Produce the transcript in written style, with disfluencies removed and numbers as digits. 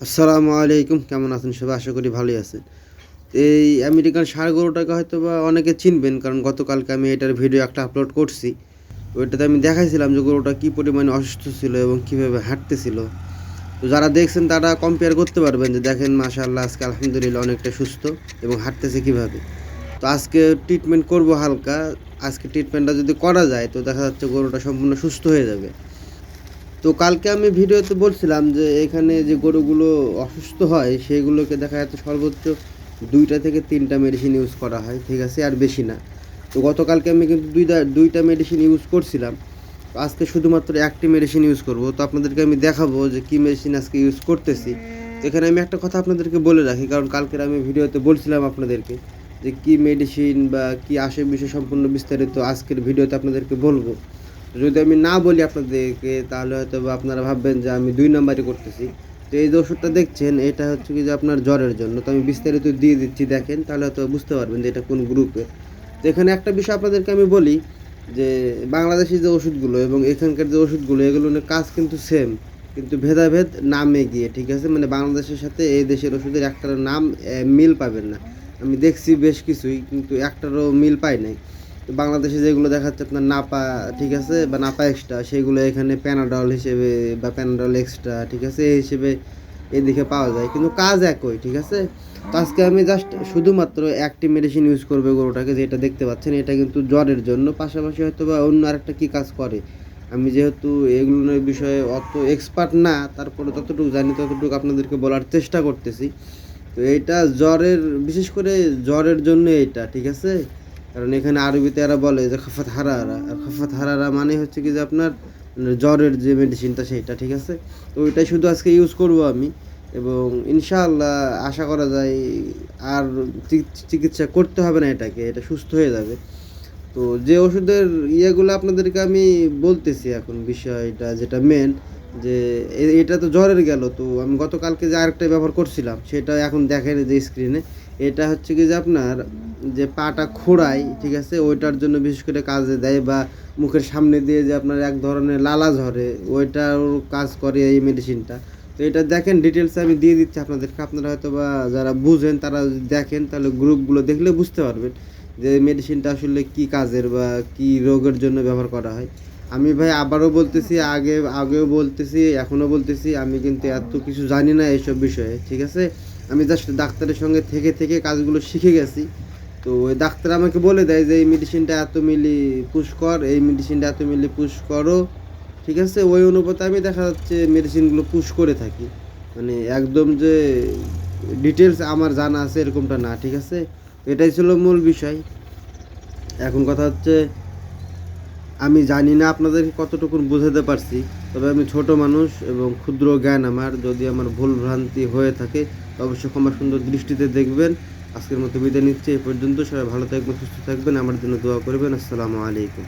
আসসালামু আলাইকুম, কেমন আছেন সবাই? আশা করি ভালোই আছেন। এই আমেরিকান ষাঁড় গরুটাকে হয়তোবা অনেকে চিনবেন, কারণ গতকালকে আমি এটার ভিডিও একটা আপলোড করছি। ওইটাতে আমি দেখাইছিলাম যে গরুটা কী পরিমাণে অসুস্থ ছিল এবং কীভাবে হাঁটতেছিল। তো যারা দেখছেন তারা কম্পেয়ার করতে পারবেন যে দেখেন মাশাআল্লাহ আজকে আলহামদুলিল্লাহ অনেকটা সুস্থ এবং হাঁটতেছে কীভাবে। তো আজকে ট্রিটমেন্ট করব হালকা। আজকে ট্রিটমেন্টটা যদি করা যায় তো দেখা যাচ্ছে গরুটা সম্পূর্ণ সুস্থ হয়ে যাবে। তো কালকে আমি ভিডিওতে বলছিলাম যে এখানে যে গরুগুলো অসুস্থ হয় সেইগুলোকে দেখা যাচ্ছে সর্বোচ্চ 2টা থেকে 3টা মেডিসিন ইউজ করা হয়, ঠিক আছে? আর বেশি না। তো গতকালকে আমি কিন্তু দুইটা মেডিসিন ইউজ করছিলাম। তো আজকে শুধুমাত্র একটি মেডিসিন ইউজ করব। তো আপনাদেরকে আমি দেখাবো যে কী মেডিসিন আজকে ইউজ করতেছি। তো এখানে আমি একটা কথা আপনাদেরকে বলে রাখি, কারণ কালকের আমি ভিডিওতে বলছিলাম আপনাদেরকে যে কী মেডিসিন বা কী আসে বিষয় সম্পূর্ণ বিস্তারিত আজকের ভিডিওতে আপনাদেরকে বলবো। যদি আমি না বলি আপনাদেরকে তাহলে হয়তো বা আপনারা ভাববেন যে আমি 2 নাম্বারই করতেছি। তো এই যে ওষুধটা দেখছেন এটা হচ্ছে কি যে আপনার জ্বরের জন্য। তো আমি বিস্তারিত দিয়ে দিচ্ছি, দেখেন তাহলে হয়তো বুঝতে পারবেন যে এটা কোন গ্রুপের। তো এখানে একটা বিষয় আপনাদেরকে আমি বলি যে বাংলাদেশি যে ওষুধগুলো এবং এখানকার যে ওষুধগুলো এগুলোর কাজ কিন্তু সেম, কিন্তু ভেদাভেদ নামে গিয়ে, ঠিক আছে? মানে বাংলাদেশের সাথে এই দেশের ওষুধের একটার নাম মিল পাবেন না। আমি দেখছি বেশ কিছুই, কিন্তু একটারও মিল পাই নাই। তো বাংলাদেশে যেগুলো দেখাচ্ছে আপনার নাপা, ঠিক আছে, বা নাপা এক্সট্রা, সেগুলো এখানে প্যানাডল হিসেবে বা প্যানাডল এক্সট্রা, ঠিক আছে, এই হিসেবে এদিকে পাওয়া যায়, কিন্তু কাজ একই, ঠিক আছে? তো আজকে আমি জাস্ট শুধুমাত্র একটি মেডিসিন ইউজ করবো গরুটাকে, যেটা দেখতে পাচ্ছেন এটা কিন্তু জ্বরের জন্য, পাশাপাশি হয়তো বা অন্য আরেকটা কী কাজ করে। আমি যেহেতু এগুলোর বিষয়ে অত এক্সপার্ট না, তারপরে যতটুকু জানি ততটুকু আপনাদেরকে বলার চেষ্টা করতেছি। তো এইটা জ্বরের, বিশেষ করে জ্বরের জন্য এইটা, ঠিক আছে? কারণ এখানে আরবিতে এরা বলে যে খাফাত হারারা, আর খাফাত হারারা মানে হচ্ছে কি যে আপনার জ্বরের যে মেডিসিনটা সেইটা, ঠিক আছে? তো ওইটাই শুধু আজকে ইউজ করব আমি, এবং ইনশাআল্লাহ আশা করা যায় আর চিকিৎসা করতে হবে না এটাকে, এটা সুস্থ হয়ে যাবে। তো যে ওষুধের ইয়েগুলো আপনাদেরকে আমি বলতেছি এখন, বিষয়টা যেটা মেন, যে এটা তো জ্বরের গেল। তো আমি গতকালকে যে আরেকটা ব্যবহার করছিলাম সেটা এখন দেখেন যে স্ক্রিনে, এটা হচ্ছে কি যে আপনার যে পাটা খোঁড়ায়, ঠিক আছে, ওইটার জন্য বিশেষ করে কাজে দেয়, বা মুখের সামনে দিয়ে যে আপনার এক ধরনের লালা ঝরে, ওইটার কাজ করে এই মেডিসিনটা। তো এটা দেখেন ডিটেলসে আমি দিয়ে দিচ্ছি আপনাদেরকে, আপনারা হয়তো বা যারা বুঝেন তারা যদি দেখেন তাহলে গ্রুপগুলো দেখলে বুঝতে পারবেন যে মেডিসিনটা আসলে কী কাজের বা কী রোগের জন্য ব্যবহার করা হয়। আমি ভাই আবারও বলতেছি, আগেও বলতেছি, এখনও বলতেছি, আমি কিন্তু এত কিছু জানি না এইসব বিষয়ে, ঠিক আছে? আমি জাস্ট ডাক্তারের সঙ্গে থেকে থেকে কাজগুলো শিখে গেছি। তো ওই ডাক্তার আমাকে বলে দেয় যে এই মেডিসিনটা এত মিলি পুশ কর, এই মেডিসিনটা এত মিলি পুশ করো, ঠিক আছে? ওই অনুপাতে আমি দেখা যাচ্ছে মেডিসিনগুলো পুশ করে থাকি। মানে একদম যে ডিটেলস আমার জানা আছে এরকমটা না, ঠিক আছে? এটাই ছিল মূল বিষয়। এখন কথা হচ্ছে, আমি জানি না আপনাদেরকে কতটুকু বোঝাতে পারছি, তবে আমি ছোট মানুষ এবং ক্ষুদ্র জ্ঞান আমার, যদি আমার ভুল ভ্রান্তি হয়ে থাকে তো অবশ্যই ক্ষমা সুন্দর দৃষ্টিতে দেখবেন। আজকের মতো বিদায় নিচ্ছি, এই পর্যন্ত। সবাই ভালো থাকবেন, সুস্থ থাকবেন, আমার জন্য দোয়া করবেন। আসসালামু আলাইকুম।